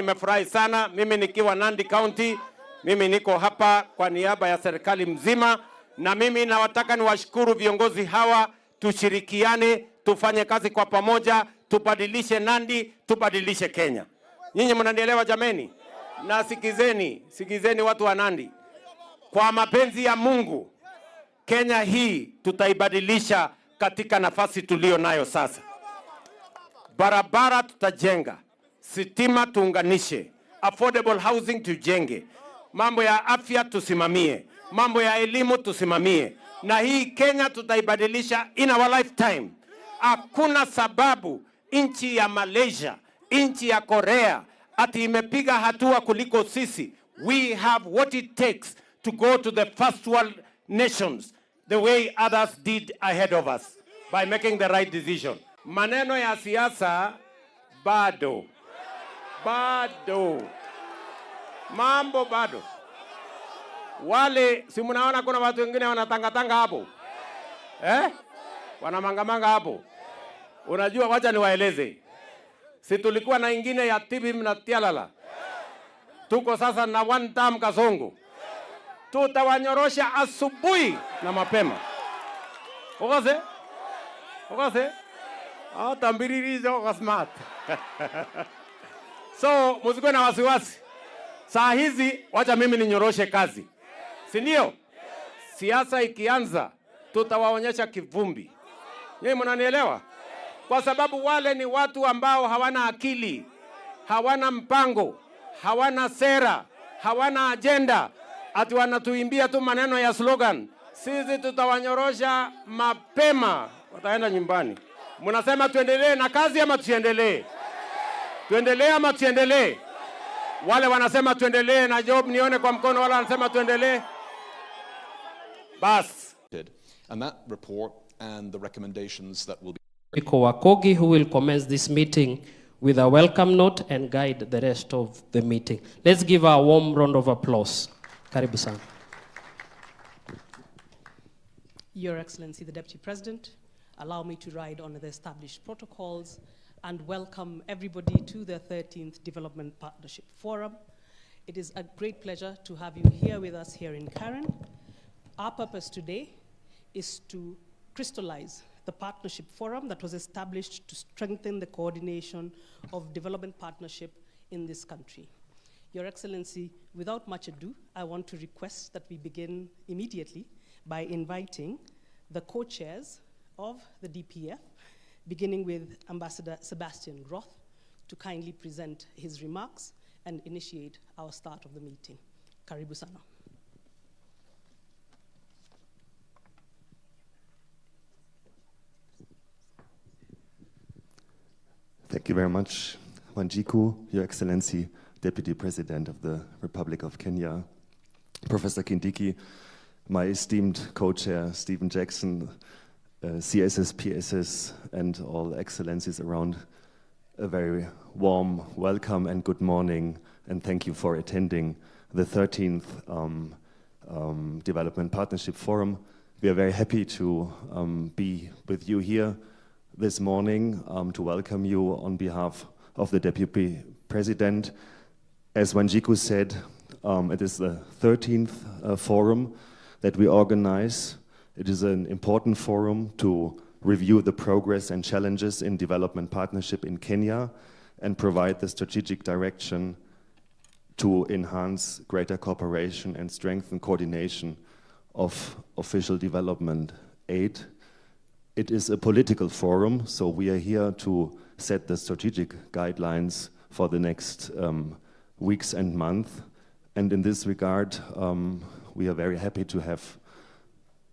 nimefurahi sana. Mimi nikiwa Nandi County, mimi niko hapa kwa niaba ya serikali mzima, na mimi nawataka niwashukuru viongozi hawa, tushirikiane, tufanye kazi kwa pamoja, tubadilishe Nandi, tubadilishe Kenya. Nyinyi mnanielewa jameni? Na sikizeni watu wa Nandi. Kwa mapenzi ya Mungu, Kenya hii tutaibadilisha katika nafasi tulio nayo sasa. Barabara tutajenga, sitima tuunganishe, affordable housing tujenge, mambo ya afya tusimamie, mambo ya elimu tusimamie, na hii Kenya tutaibadilisha in our lifetime. Hakuna sababu nchi ya Malaysia, nchi ya Korea ati imepiga hatua kuliko sisi. We have what it takes to go to the first world nations the way others did ahead of us by making the right decision. Maneno ya siasa bado. Mambo bado. Wale si mnaona kuna watu wengine wanatangatanga hapo? Wanamangamanga hapo. Unajua, wacha niwaeleze. Si tulikuwa na ingine ya Tibim na Tialala. Tuko sasa na Wantam Kasongo. Tutawanyorosha asubuhi na mapema. Okase? Tambiririzo Outsmarted. So, msikuwe na wasiwasi. Saa hizi wacha mimi ninyoroshe kazi. Si ndio? Siasa ikianza tutawaonyesha kivumbi. Nyinyi mnanielewa? Kwa sababu wale ni watu ambao hawana akili, hawana mpango, hawana sera, hawana agenda. Ati wanatuimbia tu maneno ya slogan. Sisi tutawanyorosha mapema, wataenda nyumbani. Mnasema tuendelee na kazi ama tusiendelee? Tuendelee ama tusiendelee? Wale wanasema tuendelee na job, nione kwa mkono. Wale wanasema tuendelee. Bas. And that report and the recommendations that will be Wakogi, who will commence this meeting with a welcome note and guide the rest of the meeting. Let's give a warm round of applause. Karibu sana. Your Excellency, the Deputy President, allow me to ride on the established protocols and welcome everybody to the 13th Development Partnership Forum. It is a great pleasure to have you here with us here in Karen. Our purpose today is to crystallize the partnership forum that was established to strengthen the coordination of development partnership in this country. Your Excellency, without much ado, I want to request that we begin immediately by inviting the co-chairs of the DPF, beginning with Ambassador Sebastian Groth, to kindly present his remarks and initiate our start of the meeting. Karibu sana. Thank you very much, Wanjiku, Your Excellency, Deputy President of the Republic of Kenya, Professor Kindiki, my esteemed co-chair, Stephen Jackson, CSS, PSS, and all excellencies around. A very warm welcome and good morning, and thank you for attending the 13th Development Partnership Forum. We are very happy to be with you here this morning to welcome you on behalf of the Deputy President. As Wanjiku said, it is the 13th forum that we organize. It is an important forum to review the progress and challenges in development partnership in Kenya and provide the strategic direction to enhance greater cooperation and strengthen coordination of official development aid. It is a political forum, so we are here to set the strategic guidelines for the next weeks and months. And in this regard, we are very happy to have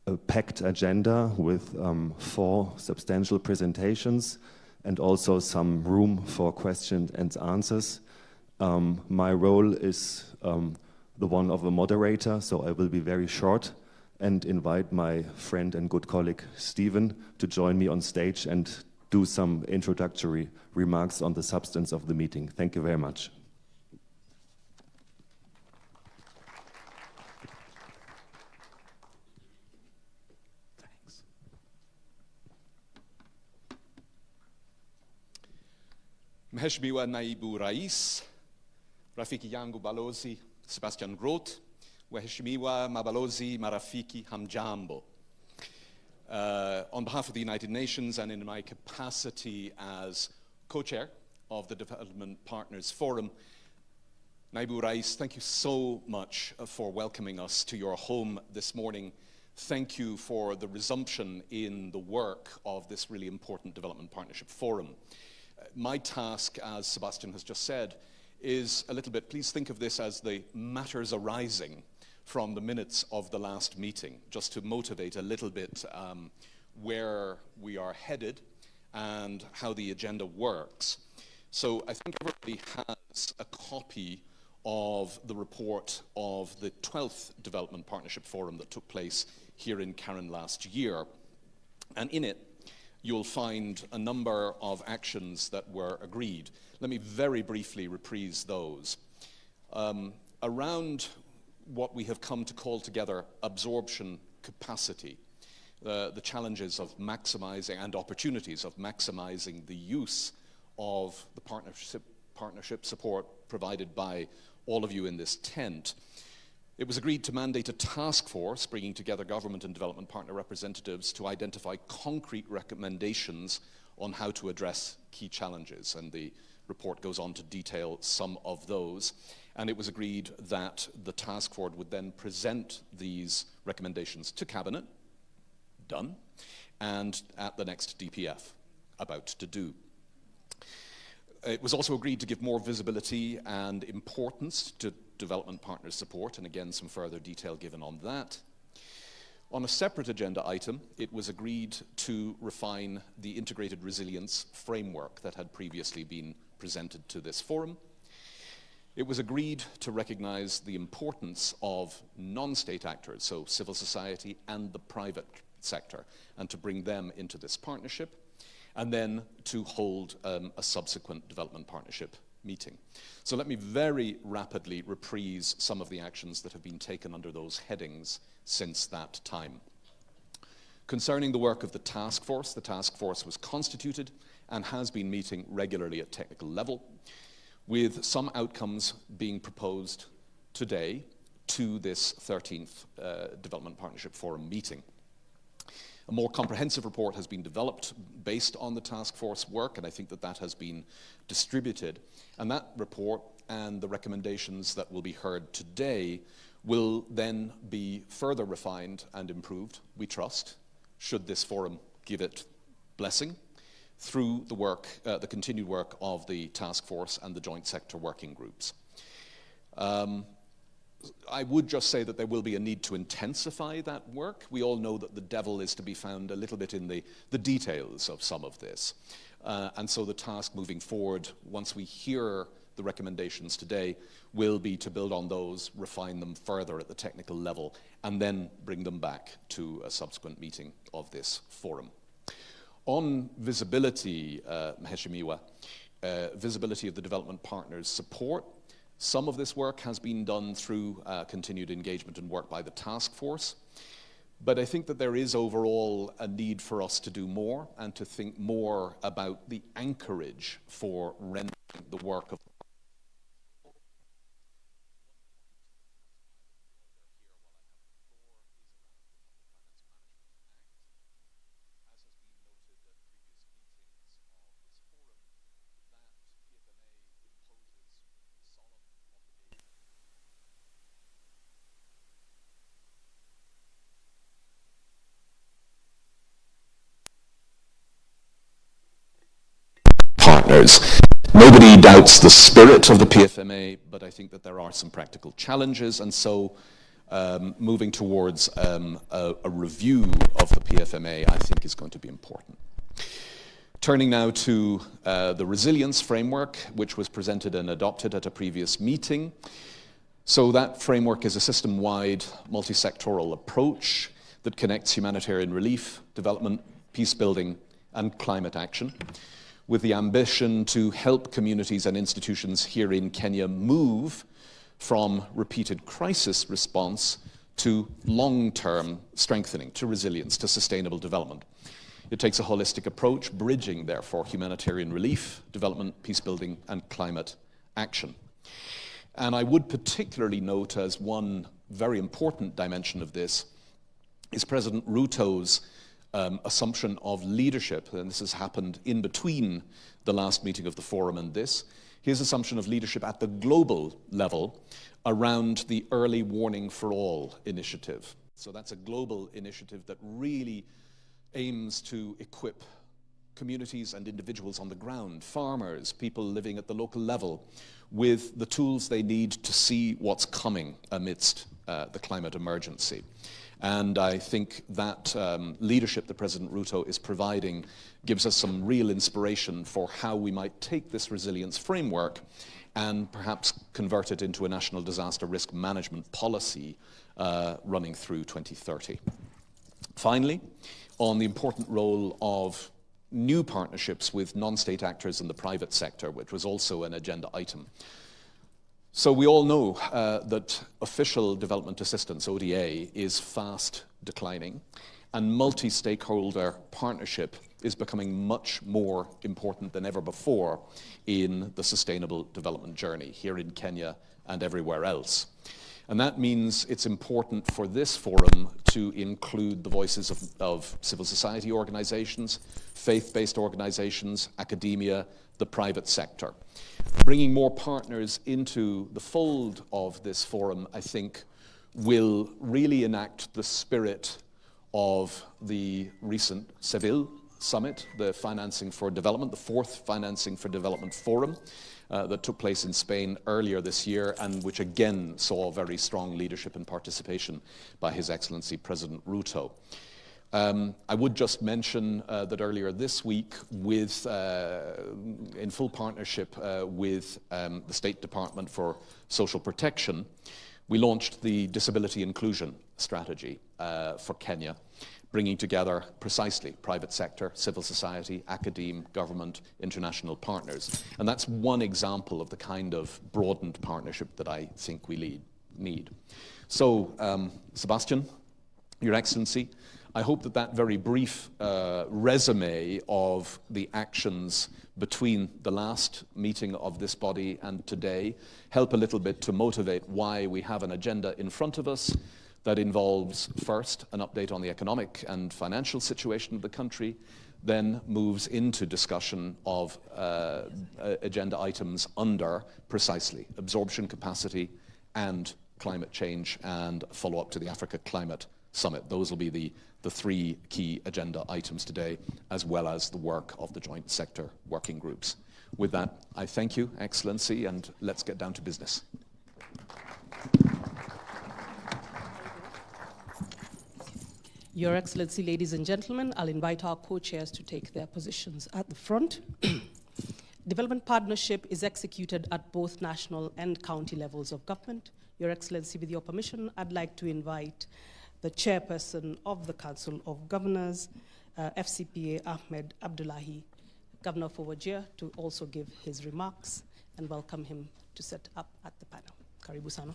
a packed agenda with 4 substantial presentations and also some room for questions and answers. My role is the one of a moderator, so I will be very short and invite my friend and good colleague Stephen to join me on stage and do some introductory remarks on the substance of the meeting. Thank you very much. Thanks. Mheshimiwa Naibu Rais, rafiki yangu balozi Sebastian Groth, waheshimiwa mabalozi marafiki hamjambo. On behalf of the United Nations and in my capacity as co-chair of the Development Partners Forum, Naibu Rais, thank you so much for welcoming us to your home this morning. Thank you for the resumption in the work of this really important Development Partnership Forum. My task, as Sebastian has just said, is a little bit, please think of this as the matters arising from the minutes of the last meeting, just to motivate a little bit where we are headed and how the agenda works. So I think everybody has a copy of the report of the 12th Development Partnership Forum that took place here in Karen last year. And in it, you'll find a number of actions that were agreed. Let me very briefly reprise those. Around what we have come to call together absorption capacity, the challenges of maximizing and opportunities of maximizing the use of the partnership support provided by all of you in this tent. It was agreed to mandate a task force bringing together government and development partner representatives to identify concrete recommendations on how to address key challenges, and the report goes on to detail some of those. And it was agreed that the task force would then present these recommendations to Cabinet, done, and at the next DPF, about to do. It was also agreed to give more visibility and importance to development partner support, and again, some further detail given on that. On a separate agenda item, it was agreed to refine the integrated resilience framework that had previously been presented to this forum. It was agreed to recognize the importance of non-state actors, so civil society and the private sector, and to bring them into this partnership, and then to hold a subsequent development partnership meeting. So let me very rapidly reprise some of the actions that have been taken under those headings since that time. Concerning the work of the task force was constituted and has been meeting regularly at technical level, with some outcomes being proposed today to this 13th Development Partnership Forum meeting. A more comprehensive report has been developed based on the task force work, and I think that that has been distributed. And that report and the recommendations that will be heard today will then be further refined and improved, we trust, should this forum give it blessing, through the work, the continued work of the task force and the joint sector working groups. I would just say that there will be a need to intensify that work. We all know that the devil is to be found a little bit in the details of some of this. And so the task moving forward, once we hear the recommendations today, will be to build on those, refine them further at the technical level, and then bring them back to a subsequent meeting of this forum. On visibility, Mheshimiwa, visibility of the development partners' support, some of this work has been done through continued engagement and work by the task force, but I think that there is overall a need for us to do more and to think more about the anchorage for rendering the work of partners. Nobody doubts the spirit of the PFMA, but I think that there are some practical challenges, and so moving towards a review of the PFMA, I think, is going to be important. Turning now to the resilience framework, which was presented and adopted at a previous meeting. So that framework is a system-wide, multi-sectoral approach that connects humanitarian relief, development, peace building, and climate action, with the ambition to help communities and institutions here in Kenya move from repeated crisis response to long-term strengthening, to resilience, to sustainable development. It takes a holistic approach, bridging, therefore, humanitarian relief, development, peace building, and climate action. And I would particularly note as one very important dimension of this is President Ruto's assumption of leadership, and this has happened in between the last meeting of the forum and this, his assumption of leadership at the global level around the Early Warning for All initiative. So that's a global initiative that really aims to equip communities and individuals on the ground, farmers, people living at the local level, with the tools they need to see what's coming amidst the climate emergency. And I think that leadership that President Ruto is providing gives us some real inspiration for how we might take this resilience framework and perhaps convert it into a national disaster risk management policy running through 2030. Finally, on the important role of new partnerships with non-state actors in the private sector, which was also an agenda item. So we all know that official development assistance, ODA, is fast declining, and multi-stakeholder partnership is becoming much more important than ever before in the sustainable development journey here in Kenya and everywhere else. And that means it's important for this forum to include the voices of civil society organizations, faith-based organizations, academia, the private sector. Bringing more partners into the fold of this forum, I think, will really enact the spirit of the recent Seville summit, the Financing for Development, the fourth Financing for Development Forum that took place in Spain earlier this year, and which again saw very strong leadership and participation by His Excellency President Ruto. I would just mention that earlier this week, in full partnership with the State Department for Social Protection, we launched the Disability Inclusion Strategy for Kenya, bringing together precisely private sector, civil society, academe, government, international partners. And that's one example of the kind of broadened partnership that I think we need. So, Sebastian, Your Excellency, I hope that that very brief resume of the actions between the last meeting of this body and today help a little bit to motivate why we have an agenda in front of us that involves, first, an update on the economic and financial situation of the country, then moves into discussion of agenda items under, precisely, absorption capacity and climate change and follow-up to the Africa Climate Summit. Those will be the three key agenda items today, as well as the work of the joint sector working groups. With that, I thank you, Excellency, and let's get down to business. Your Excellency, ladies and gentlemen, I'll invite our co-chairs to take their positions at the front. Development partnership is executed at both national and county levels of government. Your Excellency, with your permission, I'd like to invite the chairperson of the Council of Governors, FCPA Ahmed Abdullahi, Governor for Wajir, to also give his remarks and welcome him to set up at the panel. Karibu sana.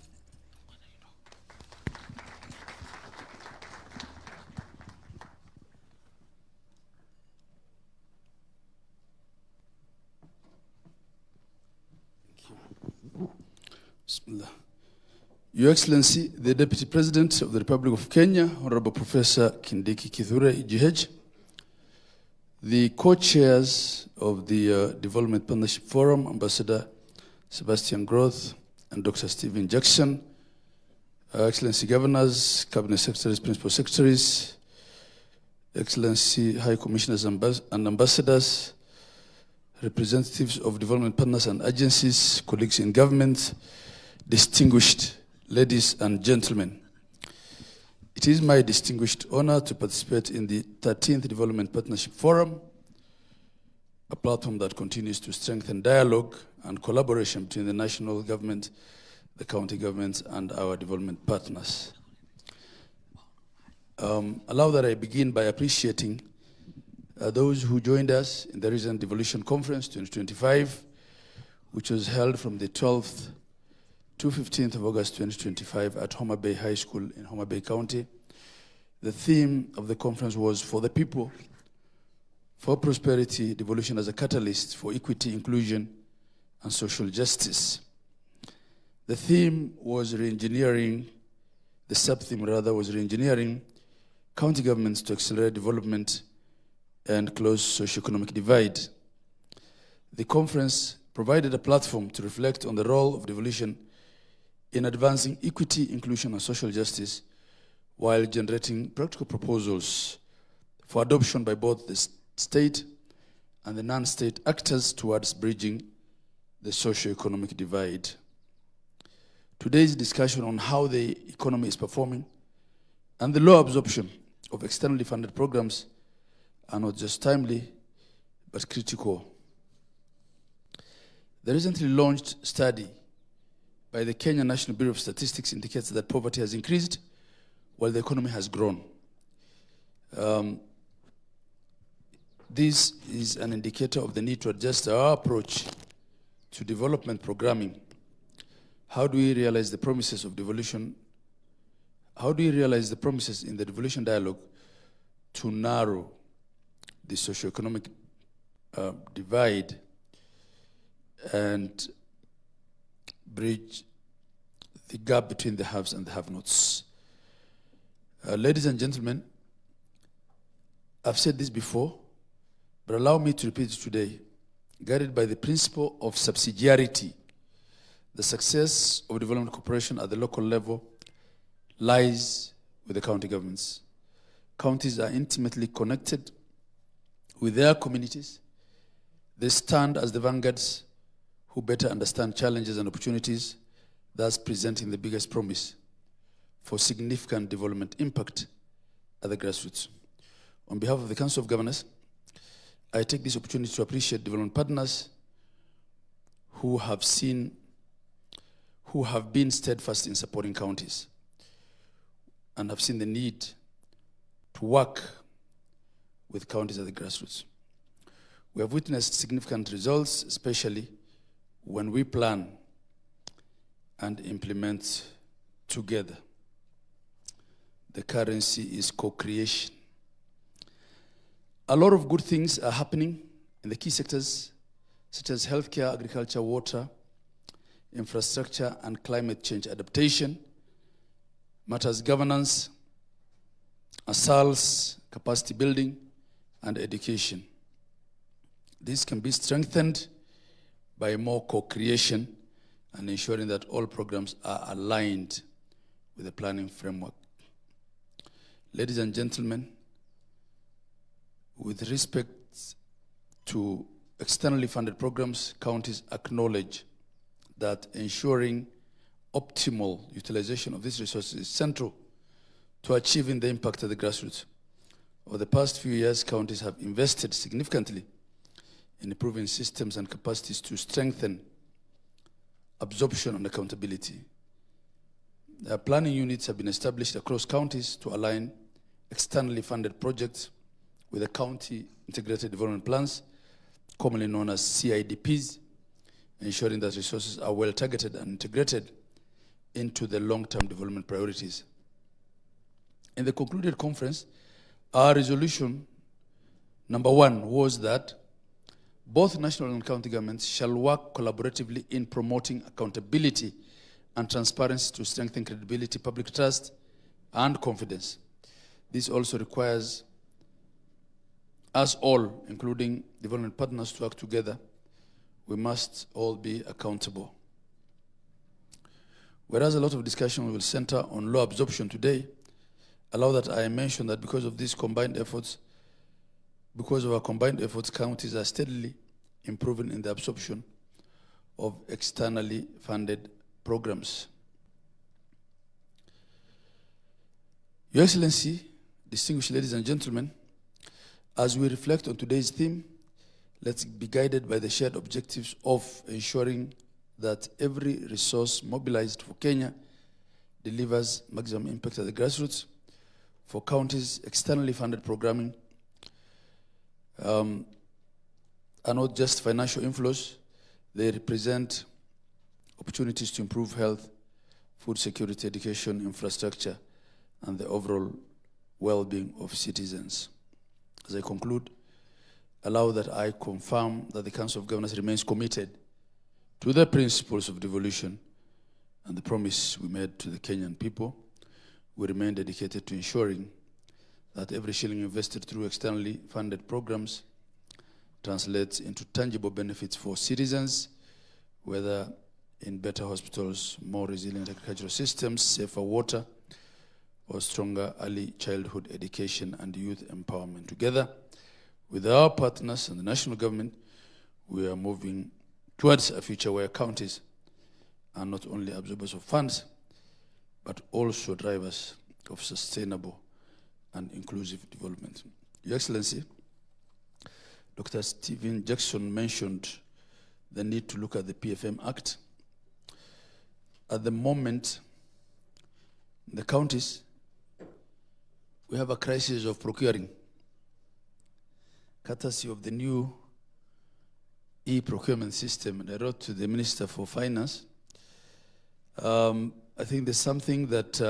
Bismillah. Your Excellency, the Deputy President of the Republic of Kenya, Honorable Professor Kindiki Kithure, GH, the co-chairs of the Development Partnership Forum, Ambassador Sebastian Groth and Dr. Stephen Jackson, Excellency Governors, Cabinet Secretaries, Principal Secretaries, Excellency High Commissioners and Ambassadors, representatives of development partners and agencies, colleagues in government, distinguished ladies and gentlemen. It is my distinguished honor to participate in the 13th Development Partnership Forum, a platform that continues to strengthen dialogue and collaboration between the national government, the county governments, and our development partners. Allow that I begin by appreciating those who joined us in the recent Devolution Conference 2025, which was held from the 12th to 15th of August 2025 at Homa Bay High School in Homa Bay County. The theme of the conference was For the People, for Prosperity, Devolution as a Catalyst for Equity, Inclusion, and Social Justice. The theme was re-engineering, the sub-theme rather was re-engineering county governments to accelerate development and close socio-economic divide. The conference provided a platform to reflect on the role of devolution in advancing equity, inclusion, and social justice, while generating practical proposals for adoption by both the state and the non-state actors towards bridging the socio-economic divide. Today's discussion on how the economy is performing and the low absorption of externally funded programs are not just timely, but critical. The recently launched study by the Kenya National Bureau of Statistics indicates that poverty has increased while the economy has grown. This is an indicator of the need to adjust our approach to development programming. How do we realize the promises of devolution? How do we realize the promises in the devolution dialogue to narrow the socioeconomic divide and bridge the gap between the haves and the have-nots? Ladies and gentlemen, I've said this before, but allow me to repeat it today. Guided by the principle of subsidiarity, the success of development cooperation at the local level lies with the county governments. Counties are intimately connected with their communities. They stand as the vanguards who better understand challenges and opportunities, thus presenting the biggest promise for significant development impact at the grassroots. On behalf of the Council of Governors, I take this opportunity to appreciate development partners who have been steadfast in supporting counties and have seen the need to work with counties at the grassroots. We have witnessed significant results, especially when we plan and implement together. The currency is co-creation. A lot of good things are happening in the key sectors such as healthcare, agriculture, water, infrastructure, and climate change adaptation, matters governance, assaults, capacity building, and education. This can be strengthened by more co-creation and ensuring that all programs are aligned with the planning framework. Ladies and gentlemen, with respect to externally funded programs, counties acknowledge that ensuring optimal utilization of these resources is central to achieving the impact at the grassroots. Over the past few years, counties have invested significantly in improving systems and capacities to strengthen absorption and accountability. Their planning units have been established across counties to align externally funded projects with the county integrated development plans, commonly known as CIDPs, ensuring that resources are well targeted and integrated into the long-term development priorities. In the concluded conference, our resolution number 1 was that both national and county governments shall work collaboratively in promoting accountability and transparency to strengthen credibility, public trust, and confidence. This also requires us all, including development partners, to work together. We must all be accountable. Whereas a lot of discussion will center on low absorption today, allow that I mention that because of our combined efforts, counties are steadily improving in the absorption of externally funded programs. Your Excellency, distinguished ladies and gentlemen, as we reflect on today's theme, let's be guided by the shared objectives of ensuring that every resource mobilized for Kenya delivers maximum impact at the grassroots. For counties, externally funded programming are not just financial inflows, they represent opportunities to improve health, food security, education, infrastructure, and the overall well-being of citizens. As I conclude, allow that I confirm that the Council of Governors remains committed to the principles of devolution and the promise we made to the Kenyan people, we remain dedicated to ensuring that every shilling invested through externally funded programs translates into tangible benefits for citizens, whether in better hospitals, more resilient agricultural systems, safer water, or stronger early childhood education and youth empowerment. Together with our partners and the national government, we are moving towards a future where counties are not only absorbers of funds, but also drivers of sustainable and inclusive development. Your Excellency, Dr. Stephen Jackson mentioned the need to look at the PFM Act. At the moment, in the counties, we have a crisis of procuring, courtesy of the new e-procurement system. And I wrote to the Minister for Finance. I think there's something that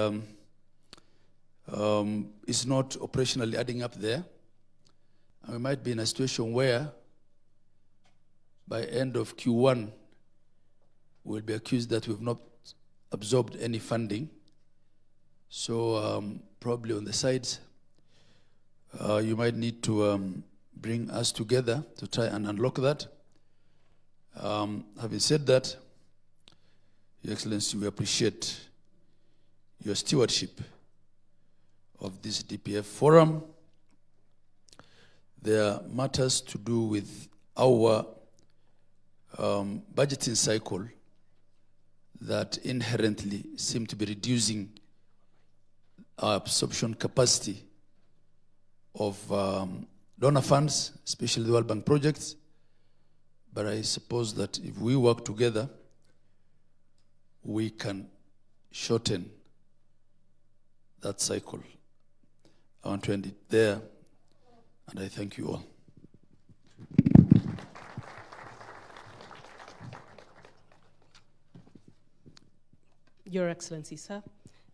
is not operationally adding up there. And we might be in a situation where by end of Q1, we'll be accused that we've not absorbed any funding. So probably on the sides, you might need to bring us together to try and unlock that. Having said that, Your Excellency, we appreciate your stewardship of this DPF forum. There are matters to do with our budgeting cycle that inherently seem to be reducing our absorption capacity of donor funds, especially the World Bank projects. But I suppose that if we work together, we can shorten that cycle. I want to end it there, and I thank you all. Your Excellency, sir,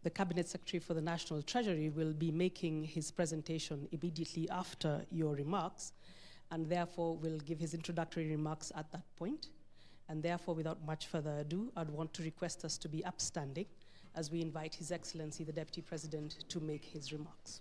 the Cabinet Secretary for the National Treasury will be making his presentation immediately after your remarks, and therefore will give his introductory remarks at that point. And therefore, without much further ado, I'd want to request us to be upstanding as we invite His Excellency, the Deputy President, to make his remarks.